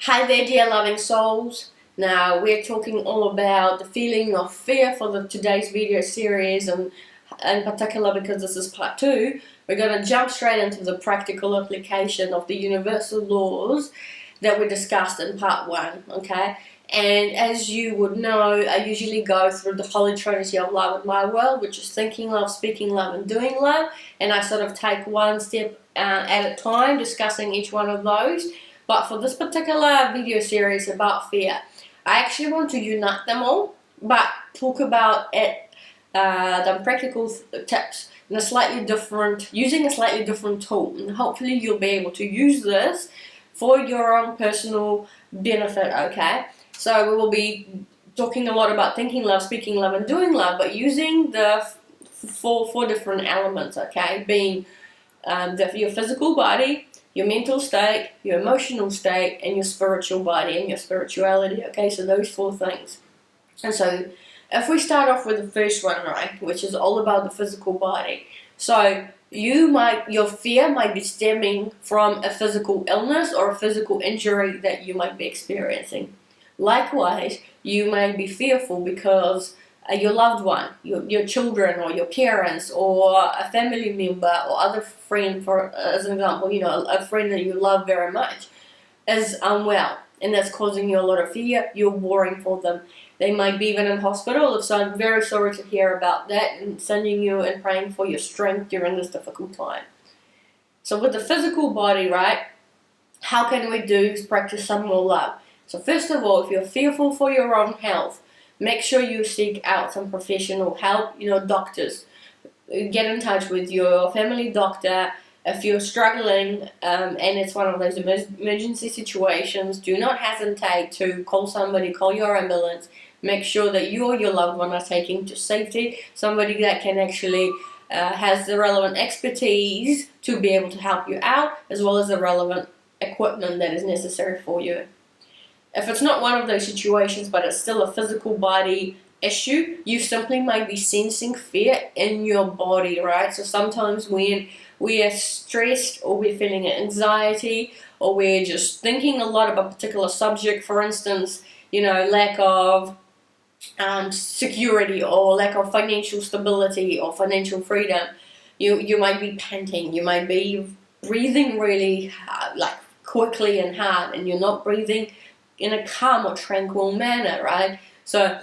Hi there, dear loving souls. Now we're talking all about the feeling of fear for today's video series, and in particular because this is part 2, we're going to jump straight into the practical application of the universal laws that we discussed in part 1, okay? And as you would know, I usually go through the Holy Trinity of love in my world, which is thinking love, speaking love, and doing love, and I sort of take one step at a time, discussing each one of those. But for this particular video series about fear, I actually want to unite them all, but talk about it, the practical tips in a slightly different, using a slightly different tool, and hopefully you'll be able to use this for your own personal benefit, okay? So we will be talking a lot about thinking love, speaking love, and doing love, but using the four different elements, okay? Being your physical body, your mental state, your emotional state, and your spiritual body and your spirituality, okay? So those 4 things. And so if we start off with the first one, right, which is all about the physical body. So your fear might be stemming from a physical illness or a physical injury that you might be experiencing. Likewise, you may be fearful because your loved one, your children or your parents or a family member or other friend, for as an example, a friend that you love very much is unwell, and that's causing you a lot of fear. You're worrying for them. They might be even in hospital, so I'm very sorry to hear about that, and sending you and praying for your strength during this difficult time. So with the physical body, right, how can we practice some more love? So first of all, if you're fearful for your own health, make sure you seek out some professional help, doctors. Get in touch with your family doctor. If you're struggling and it's one of those emergency situations, do not hesitate to call somebody, call your ambulance. Make sure that you or your loved one are taken to safety, somebody that can actually has the relevant expertise to be able to help you out, as well as the relevant equipment that is necessary for you. If it's not one of those situations, but it's still a physical body issue, you simply might be sensing fear in your body, right? So sometimes when we are stressed or we're feeling anxiety or we're just thinking a lot about a particular subject, for instance, lack of security or lack of financial stability or financial freedom, you might be panting, you might be breathing really hard, like quickly and hard, and you're not breathing in a calm or tranquil manner, right? So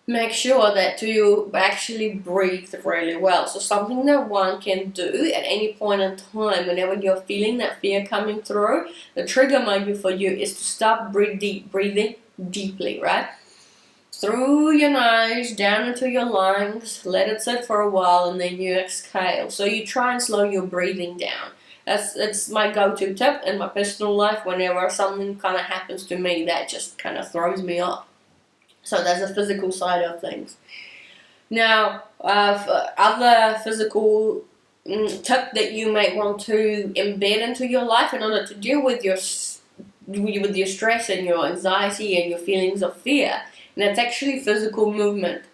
make sure that you actually breathe really well. So something that one can do at any point in time, whenever you're feeling that fear coming through, the trigger might be for you is to stop breathing deeply, right? Through your nose, down into your lungs, let it sit for a while, and then you exhale. So you try and slow your breathing down. That's my go-to tip in my personal life whenever something kind of happens to me that just kind of throws me off. So there's a physical side of things. Now, other physical tip that you might want to embed into your life in order to deal with your stress and your anxiety and your feelings of fear, and that's actually physical movement.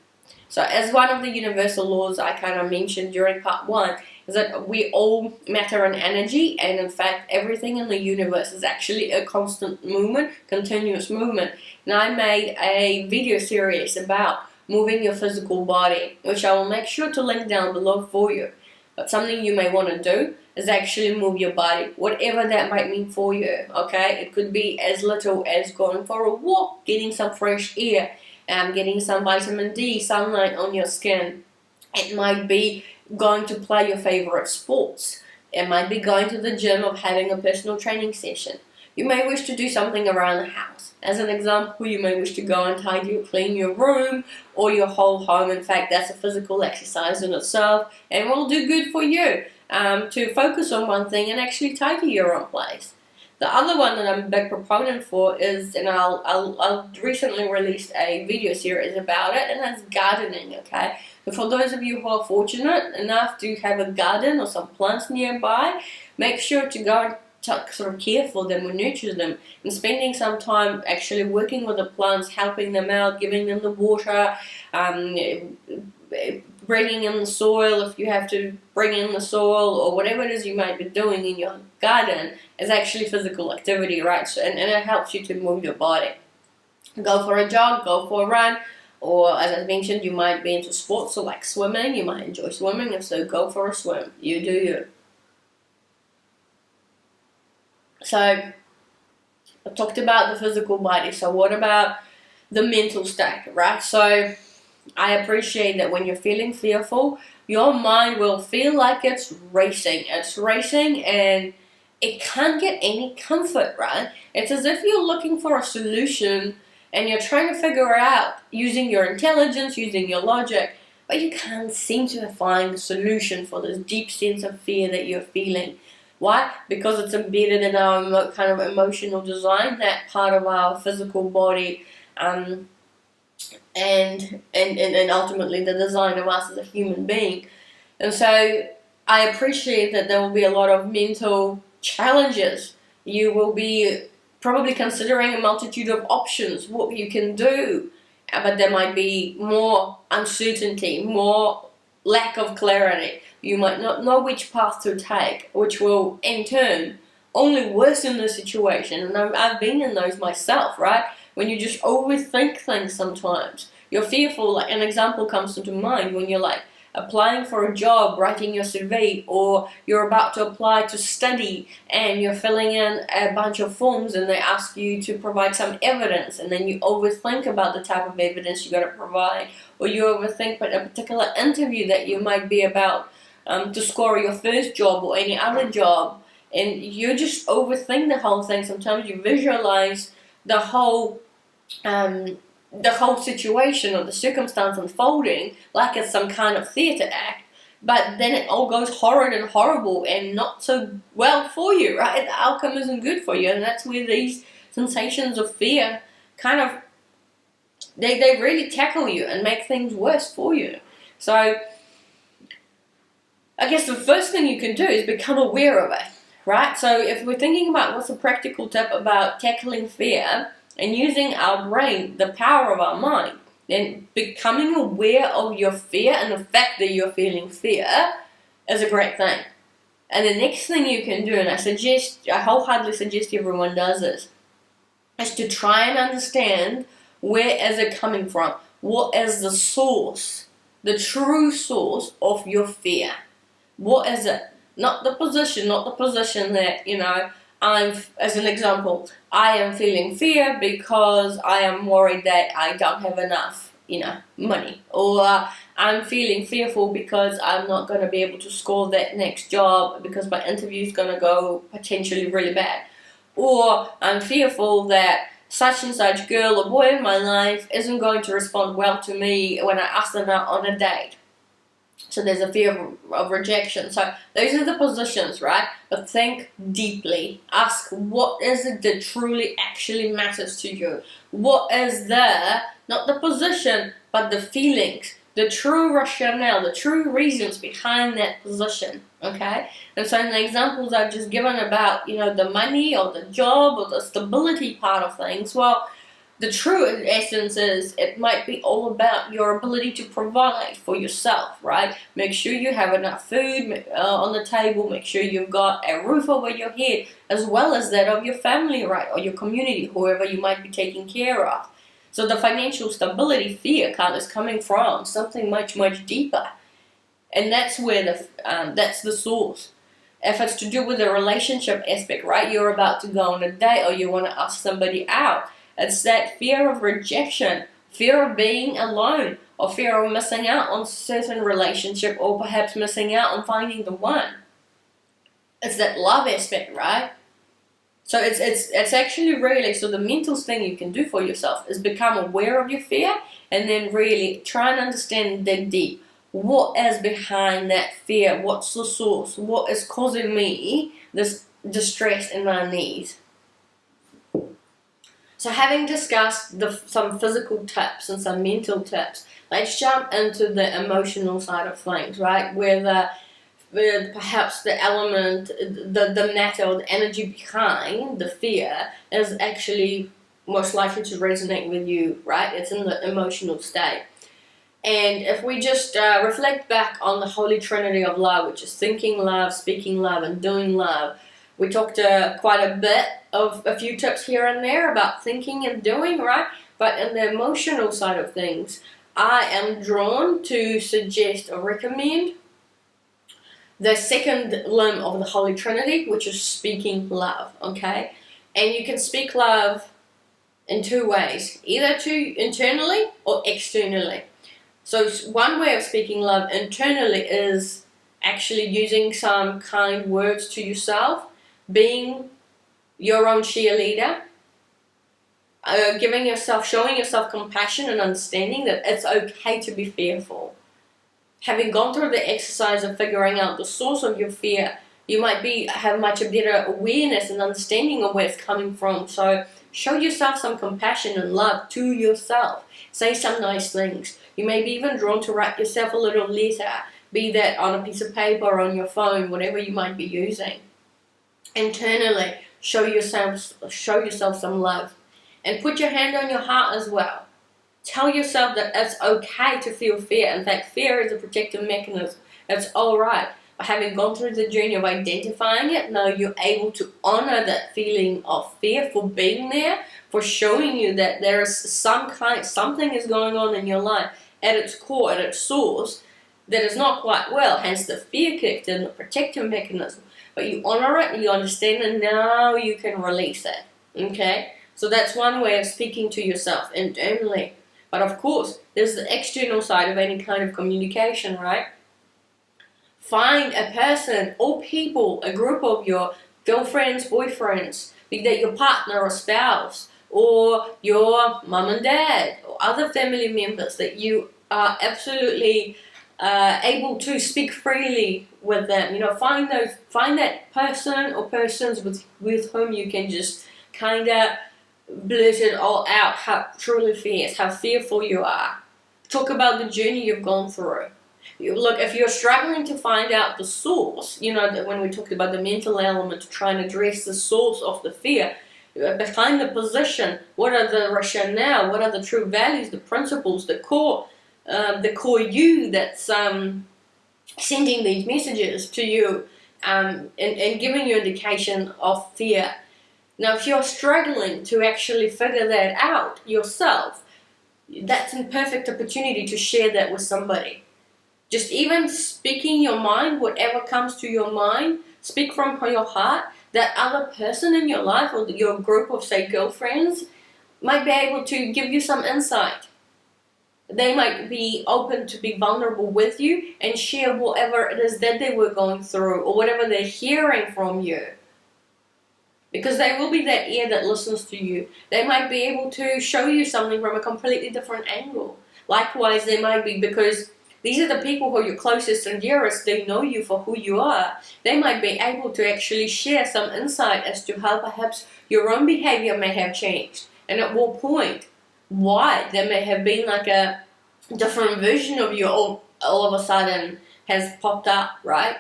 So as one of the universal laws I kind of mentioned during part 1, is that we all matter and energy, and in fact everything in the universe is actually a constant movement, continuous movement. And I made a video series about moving your physical body, which I will make sure to link down below for you. But something you may want to do is actually move your body, whatever that might mean for you, okay? It could be as little as going for a walk, getting some fresh air, getting some vitamin D, sunlight on your skin. It might be going to play your favorite sports. It might be going to the gym or having a personal training session. You may wish to do something around the house. As an example, you may wish to go and tidy or clean your room or your whole home. In fact, that's a physical exercise in itself and will do good for you to focus on one thing and actually tidy your own place. The other one that I'm a big proponent for is, and I'll recently released a video series about it, and that's gardening, okay? So for those of you who are fortunate enough to have a garden or some plants nearby, make sure to go and sort of care for them or nurture them, and spending some time actually working with the plants, helping them out, giving them the water, bringing in the soil, if you have to bring in the soil, or whatever it is you might be doing in your garden, is actually physical activity, right? So, and it helps you to move your body. Go for a jog, go for a run, or as I mentioned, you might be into sports, so like swimming, you might enjoy swimming, if so, go for a swim. You do you. So, I talked about the physical body, so what about the mental state, right? So, I appreciate that when you're feeling fearful, your mind will feel like it's racing. It's racing and it can't get any comfort, right? It's as if you're looking for a solution and you're trying to figure it out using your intelligence, using your logic, but you can't seem to find a solution for this deep sense of fear that you're feeling. Why? Because it's embedded in our kind of emotional design, that part of our physical body, and ultimately the design of us as a human being. And so I appreciate that there will be a lot of mental challenges. You will be probably considering a multitude of options, what you can do, but there might be more uncertainty, more lack of clarity. You might not know which path to take, which will in turn only worsen the situation. And I've been in those myself, right? When you just overthink things sometimes. You're fearful, like an example comes to mind when you're like applying for a job, writing your CV, or you're about to apply to study and you're filling in a bunch of forms and they ask you to provide some evidence, and then you overthink about the type of evidence you got to provide, or you overthink a particular interview that you might be about to score your first job or any other job, and you just overthink the whole thing. Sometimes you visualize the whole situation or the circumstance unfolding like it's some kind of theatre act, but then it all goes horrid and horrible and not so well for you, right? The outcome isn't good for you, and that's where these sensations of fear kind of, they really tackle you and make things worse for you. So I guess the first thing you can do is become aware of it, right? So if we're thinking about what's a practical tip about tackling fear and using our brain, the power of our mind, then becoming aware of your fear and the fact that you're feeling fear is a great thing. And the next thing you can do, and I wholeheartedly suggest everyone does this, is to try and understand where is it coming from. What is the source, the true source of your fear? What is it? Not the position that, as an example, I am feeling fear because I am worried that I don't have enough, money. Or I'm feeling fearful because I'm not going to be able to score that next job because my interview is going to go potentially really bad. Or I'm fearful that such and such girl or boy in my life isn't going to respond well to me when I ask them out on a date. So there's a fear of rejection. So those are the positions, right? But think deeply. Ask, what is it that truly actually matters to you? What is there, not the position, but the feelings, the true rationale, the true reasons behind that position, okay? And so in the examples I've just given about, the money or the job or the stability part of things, well, the true essence is it might be all about your ability to provide for yourself, right? Make sure you have enough food on the table. Make sure you've got a roof over your head, as well as that of your family, right? Or your community, whoever you might be taking care of. So the financial stability fear is coming from something much, much deeper. And that's where that's the source. If it's to do with the relationship aspect, right? You're about to go on a date or you want to ask somebody out. It's that fear of rejection, fear of being alone, or fear of missing out on certain relationship, or perhaps missing out on finding the one. It's that love aspect, right? So it's actually really, so the mental thing you can do for yourself is become aware of your fear and then really try and understand and dig deep. What is behind that fear? What's the source? What is causing me this distress in my knees? So having discussed some physical tips and some mental tips, let's jump into the emotional side of things, right? Where perhaps the element, the matter or the energy behind the fear is actually most likely to resonate with you, right? It's in the emotional state. And if we just reflect back on the Holy Trinity of love, which is thinking love, speaking love, and doing love, we talked quite a bit of a few tips here and there about thinking and doing, right? But in the emotional side of things, I am drawn to suggest or recommend the second limb of the Holy Trinity, which is speaking love, okay? And you can speak love in two ways, either to internally or externally. So one way of speaking love internally is actually using some kind words to yourself, being your own cheerleader, showing yourself compassion and understanding that it's okay to be fearful. Having gone through the exercise of figuring out the source of your fear, you might have much better awareness and understanding of where it's coming from. So show yourself some compassion and love to yourself. Say some nice things. You may be even drawn to write yourself a little letter, be that on a piece of paper or on your phone, whatever you might be using. Internally, show yourself some love. And put your hand on your heart as well. Tell yourself that it's okay to feel fear. In fact, fear is a protective mechanism. It's alright. But having gone through the journey of identifying it, now you're able to honor that feeling of fear for being there, for showing you that there is something is going on in your life at its core, at its source, that is not quite well, hence the fear kicked in, the protective mechanism. But you honor it, you understand, and now you can release it. Okay? So that's one way of speaking to yourself internally. But of course, there's the external side of any kind of communication, right? Find a person or people, a group of your girlfriends, boyfriends, be that your partner or spouse, or your mum and dad, or other family members that you are absolutely able to speak freely with them. You know, find that person or persons with whom you can just kind of blurt it all out, how truly fierce, how fearful you are. Talk about the journey you've gone through. Look, if you're struggling to find out the source, you know, when we talked about the mental element, to try and address the source of the fear, behind the position, what are the rationale, what are the true values, the principles, the core you that's sending these messages to you and giving you indication of fear. Now, if you're struggling to actually figure that out yourself, that's a perfect opportunity to share that with somebody. Just even speaking your mind, whatever comes to your mind, speak from your heart. That other person in your life or your group of, say, girlfriends might be able to give you some insight. They might be open to be vulnerable with you and share whatever it is that they were going through or whatever they're hearing from you. Because they will be that ear that listens to you. They might be able to show you something from a completely different angle. Likewise, they might be, because these are the people who are your closest and dearest, they know you for who you are. They might be able to actually share some insight as to how perhaps your own behavior may have changed. And at what point, why there may have been like a different version of you all of a sudden has popped up, right?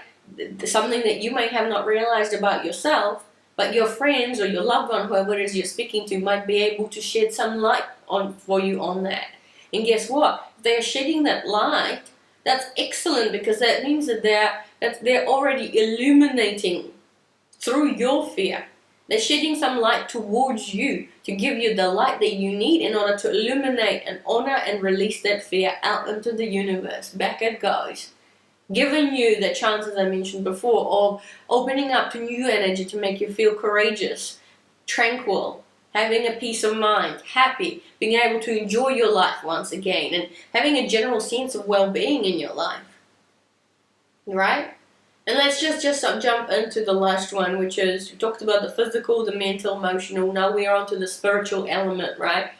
Something that you may have not realized about yourself, but your friends or your loved one, whoever it is you're speaking to, might be able to shed some light for you on that. And guess what? If they're shedding that light, that's excellent, because that means that they're already illuminating through your fear. They're shedding some light towards you to give you the light that you need in order to illuminate and honor and release that fear out into the universe. Back it goes. Giving you the chance, as I mentioned before, of opening up to new energy to make you feel courageous, tranquil, having a peace of mind, happy, being able to enjoy your life once again, and having a general sense of well-being in your life. Right? And let's just jump into the last one, which is, we talked about the physical, the mental, emotional. Now we're on to the spiritual element, right?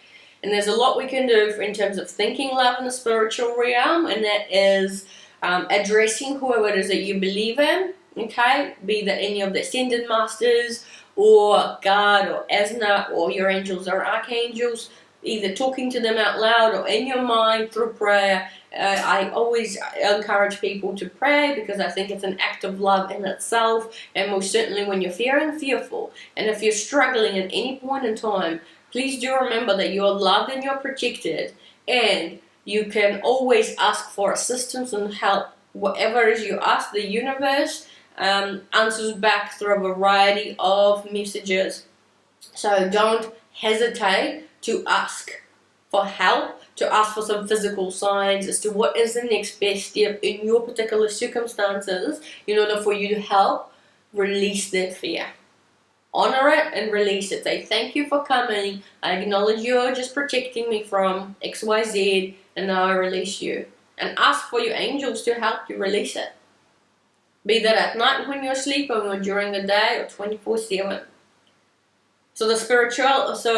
And there's a lot we can do in terms of thinking love in the spiritual realm, and that is addressing whoever it is that you believe in, okay? Be that any of the ascended masters, or God, or Asna, or your angels or archangels, either talking to them out loud or in your mind through prayer. I always encourage people to pray, because I think it's an act of love in itself, and most certainly when you're fearful, and if you're struggling at any point in time, please do remember that you're loved and you're protected, and You can always ask for assistance and help. Whatever it is you ask, the universe answers back through a variety of messages. So don't hesitate to ask for help, to ask for some physical signs as to what is the next best step in your particular circumstances in order for you to help release that fear. Honor it and release it. Say, thank you for coming. I acknowledge you're just protecting me from XYZ, and now I release you. And ask for your angels to help you release it. Be that at night when you're sleeping or during the day or 24/7. So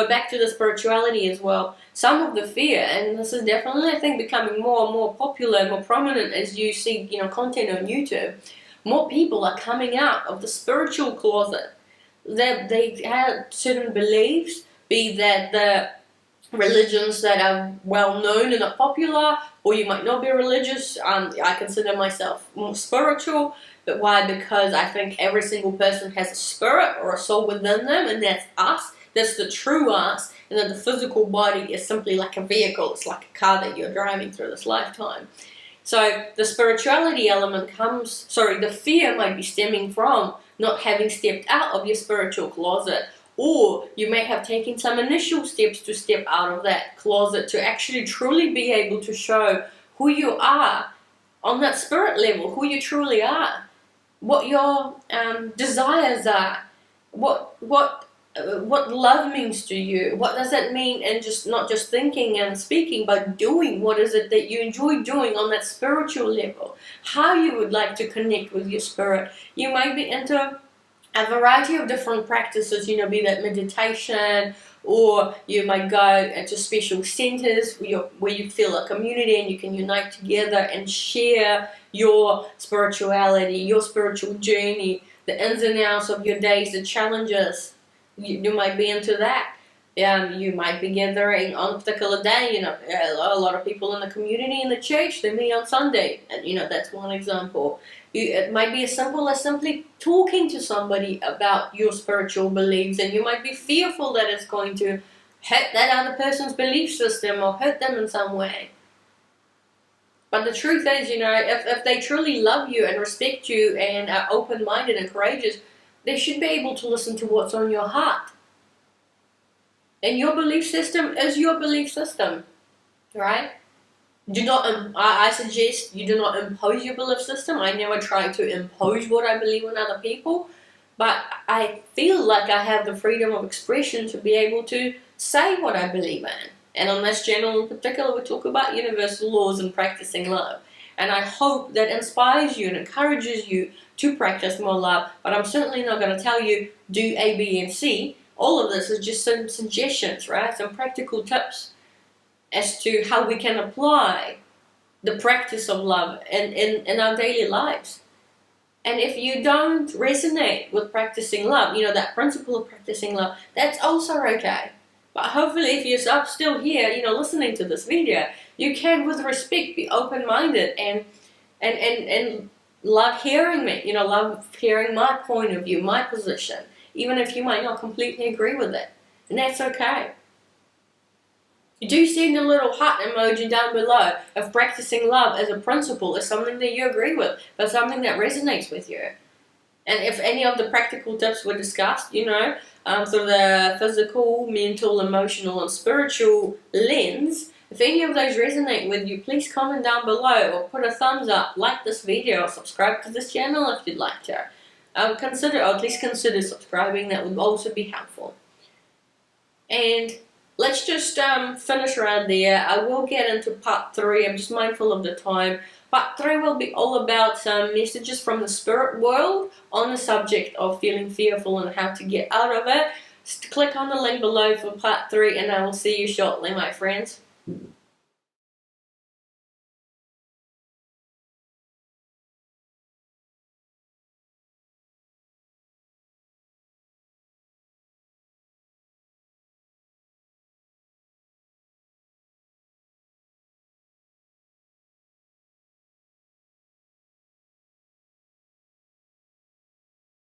back to the spirituality as well. Some of the fear, and this is definitely, I think, becoming more and more popular, more prominent as you see, content on YouTube. More people are coming out of the spiritual closet. That they have certain beliefs, be that the religions that are well known and are popular, or you might not be religious. I consider myself more spiritual. But why? Because I think every single person has a spirit or a soul within them, and that's us. That's the true us. And then the physical body is simply like a vehicle. It's like a car that you're driving through this lifetime. So the spirituality element the fear might be stemming from not having stepped out of your spiritual closet. Or you may have taken some initial steps to step out of that closet to actually truly be able to show who you are on that spirit level, who you truly are, what your desires are, what love means to you, what does that mean, and just not just thinking and speaking, but doing. What is it that you enjoy doing on that spiritual level? How you would like to connect with your spirit. You might be into a variety of different practices, be that meditation, or you might go into special centers where you feel a community and you can unite together and share your spirituality, your spiritual journey, the ins and outs of your days, the challenges. You might be into that. You might be gathering on a particular day. A lot of people in the community, in the church, they meet on Sunday, and that's one example. It might be as simple as simply talking to somebody about your spiritual beliefs, and you might be fearful that it's going to hurt that other person's belief system or hurt them in some way. But the truth is, if they truly love you and respect you and are open-minded and courageous, they should be able to listen to what's on your heart. And your belief system is your belief system, right? I suggest you do not impose your belief system. I never try to impose what I believe on other people, but I feel like I have the freedom of expression to be able to say what I believe in. And on this channel in particular, we talk about universal laws and practicing love. And I hope that inspires you and encourages you to practice more love. But I'm certainly not going to tell you do A, B, and C. All of this is just some suggestions, right? Some practical tips as to how we can apply the practice of love in our daily lives. And if you don't resonate with practicing love, that principle of practicing love, that's also okay. But hopefully if you're still here, listening to this video, you can with respect be open-minded and love hearing me, love hearing my point of view, my position, even if you might not completely agree with it. And that's okay. You do send a little heart emoji down below if practicing love as a principle is something that you agree with, but something that resonates with you. And if any of the practical tips were discussed, through the physical, mental, emotional, and spiritual lens, if any of those resonate with you, please comment down below or put a thumbs up, like this video, or subscribe to this channel if you'd like to. Consider, or at least consider subscribing. That would also be helpful. And let's just finish around there. I will get into part 3. I'm just mindful of the time. Part 3 will be all about some messages from the spirit world on the subject of feeling fearful and how to get out of it. Just click on the link below for part 3, and I will see you shortly, my friends.